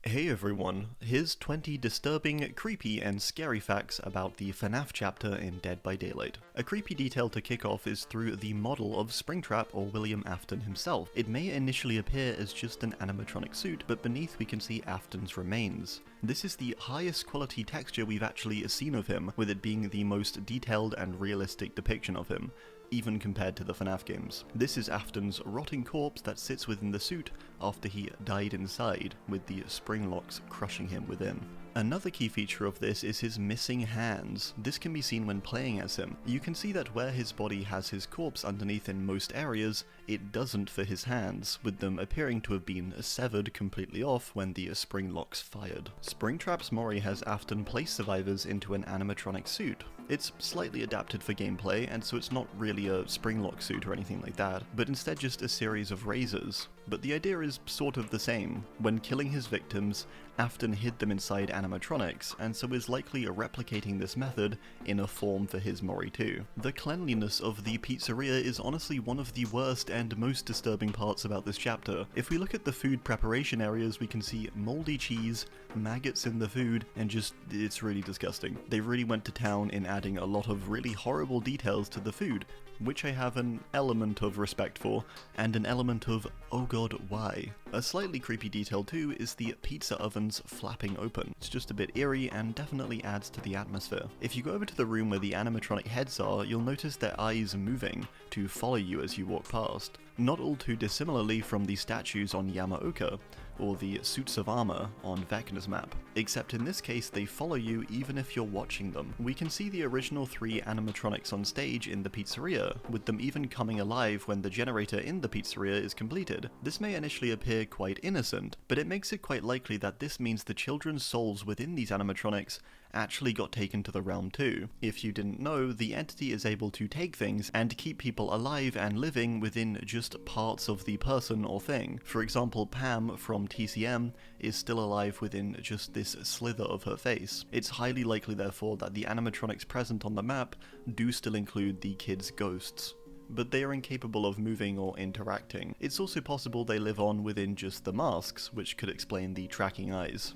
Hey everyone, here's 20 disturbing, creepy, and scary facts about the FNAF chapter in Dead by Daylight. A creepy detail to kick off is through the model of Springtrap or William Afton himself. It may initially appear as just an animatronic suit, but beneath we can see Afton's remains. This is the highest quality texture we've actually seen of him, with it being the most detailed and realistic depiction of him, even compared to the FNAF games. This is Afton's rotting corpse that sits within the suit after he died inside, with the spring locks crushing him within. Another key feature of this is his missing hands. This can be seen when playing as him. You can see that where his body has his corpse underneath in most areas, it doesn't for his hands, with them appearing to have been severed completely off when the spring locks fired. Springtrap's Mori has Afton place survivors into an animatronic suit. It's slightly adapted for gameplay, and so it's not really a spring lock suit or anything like that, but instead just a series of razors. But the idea is sort of the same. When killing his victims, Afton hid them inside animatronics, and so is likely replicating this method in a form for his Mori too. The cleanliness of the pizzeria is honestly one of the worst and most disturbing parts about this chapter. If we look at the food preparation areas, we can see moldy cheese, maggots in the food, and it's really disgusting. They really went to town in adding a lot of really horrible details to the food, which I have an element of respect for, and an element of, oh god, why? A slightly creepy detail too is the pizza ovens flapping open. It's just a bit eerie and definitely adds to the atmosphere. If you go over to the room where the animatronic heads are, you'll notice their eyes moving to follow you as you walk past. Not all too dissimilarly from the statues on Yamaoka, or the suits of armor on Vecna's map, except in this case they follow you even if you're watching them. We can see the original 3 animatronics on stage in the pizzeria, with them even coming alive when the generator in the pizzeria is completed. This may initially appear quite innocent, but it makes it quite likely that this means the children's souls within these animatronics actually got taken to the realm too. If you didn't know, the entity is able to take things and keep people alive and living within just parts of the person or thing. For example, Pam from TCM is still alive within just this slither of her face. It's highly likely therefore that the animatronics present on the map do still include the kids' ghosts, but they are incapable of moving or interacting. It's also possible they live on within just the masks, which could explain the tracking eyes.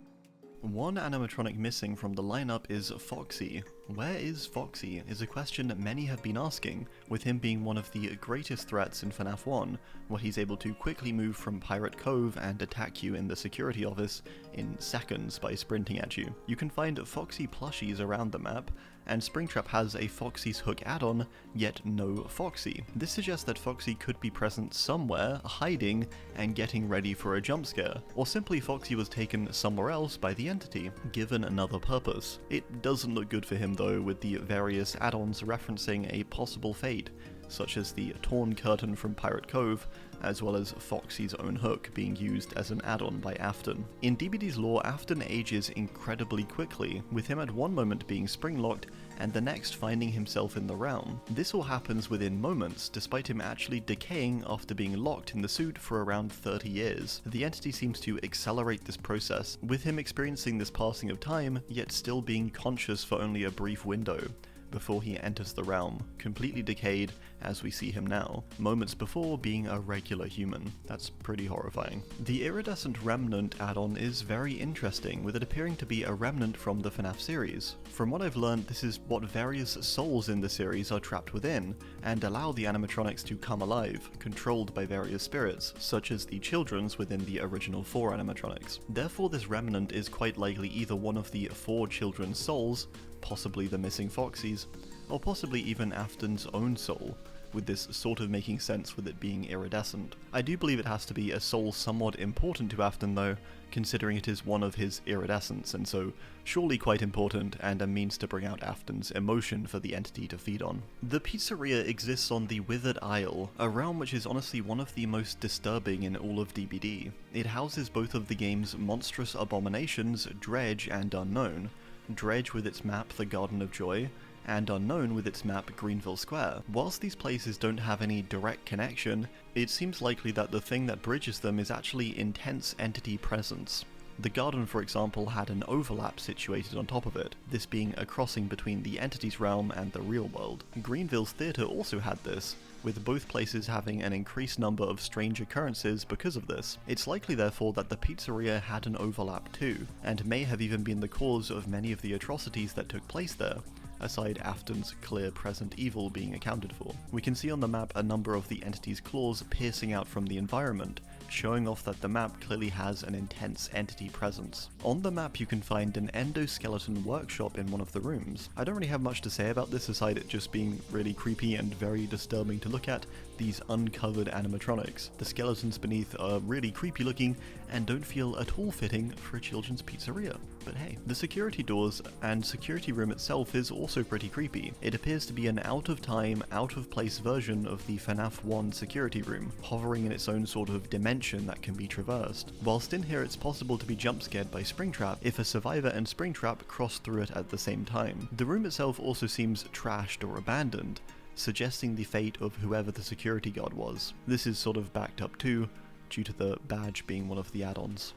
One animatronic missing from the lineup is Foxy. Where is Foxy is a question that many have been asking, with him being one of the greatest threats in FNAF 1, where he's able to quickly move from Pirate Cove and attack you in the security office in seconds by sprinting at you. You can find Foxy plushies around the map, and Springtrap has a Foxy's Hook add-on, yet no Foxy. This suggests that Foxy could be present somewhere, hiding and getting ready for a jump scare, or simply Foxy was taken somewhere else by the entity, given another purpose. It doesn't look good for him though, with the various add-ons referencing a possible fate, such as the torn curtain from Pirate Cove, as well as Foxy's own hook being used as an add-on by Afton. In DBD's lore, Afton ages incredibly quickly, with him at one moment being spring-locked and the next finding himself in the realm. This all happens within moments, despite him actually decaying after being locked in the suit for around 30 years. The entity seems to accelerate this process, with him experiencing this passing of time, yet still being conscious for only a brief window before he enters the realm, completely decayed as we see him now, moments before being a regular human. That's pretty horrifying. The Iridescent Remnant add-on is very interesting, with it appearing to be a remnant from the FNAF series. From what I've learned, this is what various souls in the series are trapped within, and allow the animatronics to come alive, controlled by various spirits, such as the children's within the original 4 animatronics. Therefore, this remnant is quite likely either one of the 4 children's souls, possibly the missing Foxys, or possibly even Afton's own soul, with this sort of making sense with it being iridescent. I do believe it has to be a soul somewhat important to Afton though, considering it is one of his iridescence, and so surely quite important and a means to bring out Afton's emotion for the entity to feed on. The pizzeria exists on the Withered Isle, a realm which is honestly one of the most disturbing in all of DBD. It houses both of the game's monstrous abominations, Dredge and Unknown. Dredge with its map The Garden of Joy, and Unknown with its map Greenville Square. Whilst these places don't have any direct connection, it seems likely that the thing that bridges them is actually intense entity presence. The garden, for example, had an overlap situated on top of it, this being a crossing between the entity's realm and the real world. Greenville's theatre also had this, with both places having an increased number of strange occurrences because of this. It's likely therefore that the pizzeria had an overlap too, and may have even been the cause of many of the atrocities that took place there, aside Afton's clear present evil being accounted for. We can see on the map a number of the entity's claws piercing out from the environment, showing off that the map clearly has an intense entity presence. On the map you can find an Endoskeleton Workshop in one of the rooms. I don't really have much to say about this aside it just being really creepy and very disturbing to look at, these uncovered animatronics. The skeletons beneath are really creepy looking and don't feel at all fitting for a children's pizzeria. But hey. The security doors and security room itself is also pretty creepy. It appears to be an out-of-time, out-of-place version of the FNAF 1 security room, hovering in its own sort of dimension that can be traversed. Whilst in here it's possible to be jump scared by Springtrap if a survivor and Springtrap cross through it at the same time. The room itself also seems trashed or abandoned, suggesting the fate of whoever the security guard was. This is sort of backed up too, due to the badge being one of the add-ons.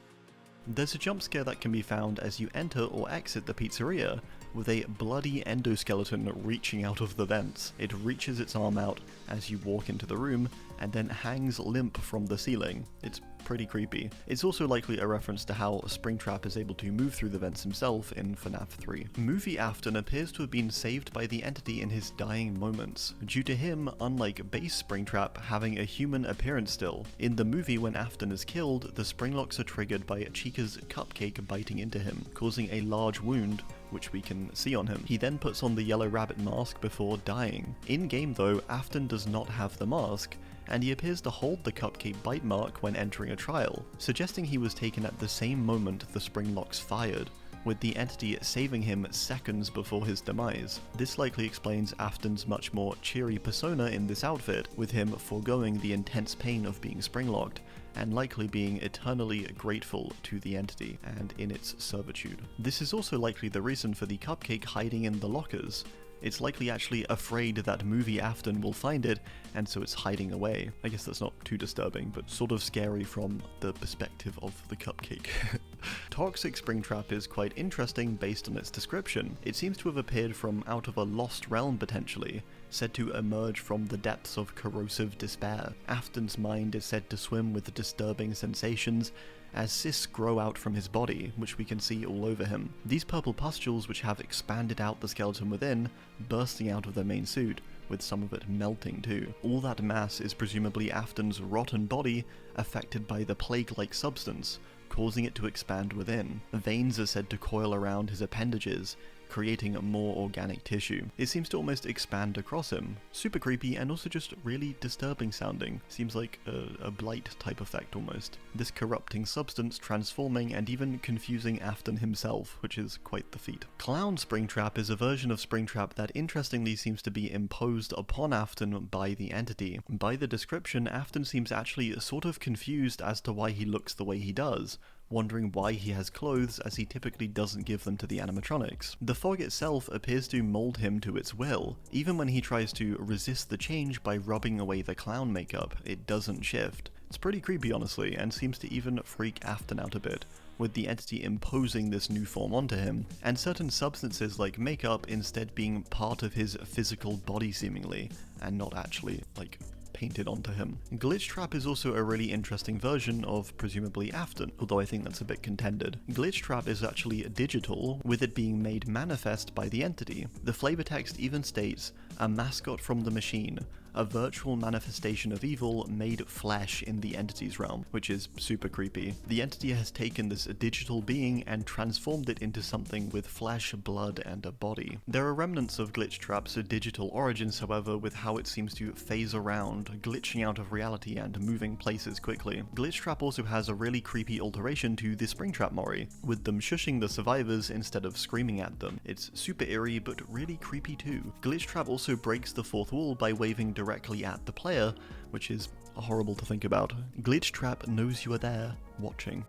There's a jump scare that can be found as you enter or exit the pizzeria, with a bloody endoskeleton reaching out of the vents. It reaches its arm out as you walk into the room, and then hangs limp from the ceiling. It's pretty creepy. It's also likely a reference to how Springtrap is able to move through the vents himself in FNAF 3. Movie Afton appears to have been saved by the entity in his dying moments, due to him, unlike base Springtrap, having a human appearance still. In the movie, when Afton is killed, the springlocks are triggered by Chica's Cupcake biting into him, causing a large wound, which we can see on him. He then puts on the yellow rabbit mask before dying. In-game though, Afton does not have the mask, and he appears to hold the Cupcake bite mark when entering a trial, suggesting he was taken at the same moment the springlocks fired, with the entity saving him seconds before his demise. This likely explains Afton's much more cheery persona in this outfit, with him foregoing the intense pain of being springlocked, and likely being eternally grateful to the entity and in its servitude. This is also likely the reason for the Cupcake hiding in the lockers. It's likely actually afraid that movie Afton will find it, and so it's hiding away. I guess that's not too disturbing, but sort of scary from the perspective of the Cupcake. Toxic Springtrap is quite interesting based on its description. It seems to have appeared from out of a lost realm potentially, said to emerge from the depths of corrosive despair. Afton's mind is said to swim with disturbing sensations, as cysts grow out from his body, which we can see all over him. These purple pustules, which have expanded out the skeleton within, bursting out of their main suit, with some of it melting too. All that mass is presumably Afton's rotten body, affected by the plague-like substance, causing it to expand within. Veins are said to coil around his appendages, creating more organic tissue. It seems to almost expand across him. Super creepy and also just really disturbing sounding. Seems like a blight type effect almost. This corrupting substance transforming and even confusing Afton himself, which is quite the feat. Clown Springtrap is a version of Springtrap that interestingly seems to be imposed upon Afton by the entity. By the description, Afton seems actually sort of confused as to why he looks the way he does, wondering why he has clothes as he typically doesn't give them to the animatronics. The fog itself appears to mold him to its will. Even when he tries to resist the change by rubbing away the clown makeup, it doesn't shift. It's pretty creepy honestly, and seems to even freak Afton out a bit, with the entity imposing this new form onto him, and certain substances like makeup instead being part of his physical body seemingly, and not actually, like, painted onto him. Glitchtrap is also a really interesting version of presumably Afton, although I think that's a bit contended. Glitchtrap is actually digital, with it being made manifest by the entity. The flavor text even states, "A mascot from the machine, a virtual manifestation of evil made flesh in the entity's realm," which is super creepy. The entity has taken this digital being and transformed it into something with flesh, blood, and a body. There are remnants of Glitchtrap's digital origins, however, with how it seems to phase around, glitching out of reality and moving places quickly. Glitchtrap also has a really creepy alteration to the Springtrap Mori, with them shushing the survivors instead of screaming at them. It's super eerie, but really creepy too. Glitchtrap also breaks the fourth wall by waving directly at the player, which is horrible to think about. Glitchtrap knows you are there, watching.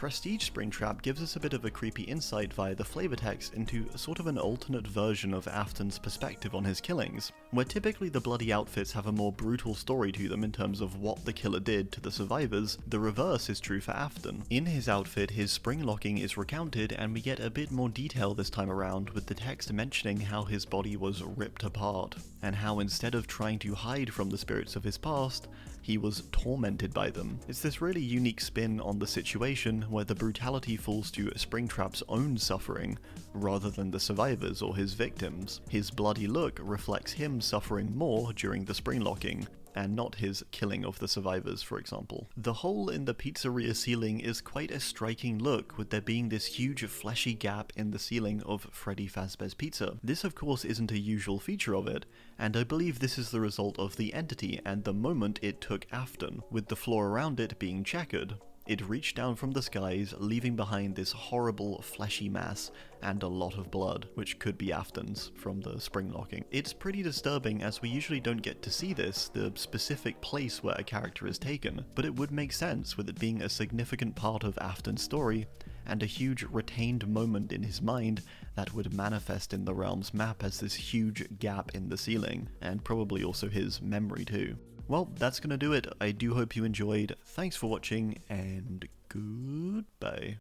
Prestige Springtrap gives us a bit of a creepy insight via the flavor text into sort of an alternate version of Afton's perspective on his killings, where typically the bloody outfits have a more brutal story to them in terms of what the killer did to the survivors. The reverse is true for Afton. In his outfit, his spring locking is recounted, and we get a bit more detail this time around, with the text mentioning how his body was ripped apart, and how instead of trying to hide from the spirits of his past, he was tormented by them. It's this really unique spin on the situation where the brutality falls to Springtrap's own suffering rather than the survivors or his victims. His bloody look reflects him suffering more during the spring locking, and not his killing of the survivors, for example. The hole in the pizzeria ceiling is quite a striking look, with there being this huge fleshy gap in the ceiling of Freddy Fazbear's Pizza. This of course isn't a usual feature of it, and I believe this is the result of the entity and the moment it took Afton, with the floor around it being checkered. It reached down from the skies, leaving behind this horrible fleshy mass and a lot of blood, which could be Afton's from the spring locking. It's pretty disturbing, as we usually don't get to see this, the specific place where a character is taken, but it would make sense with it being a significant part of Afton's story, and a huge retained moment in his mind that would manifest in the realm's map as this huge gap in the ceiling, and probably also his memory too. Well, that's gonna do it. I do hope you enjoyed. Thanks for watching, and goodbye.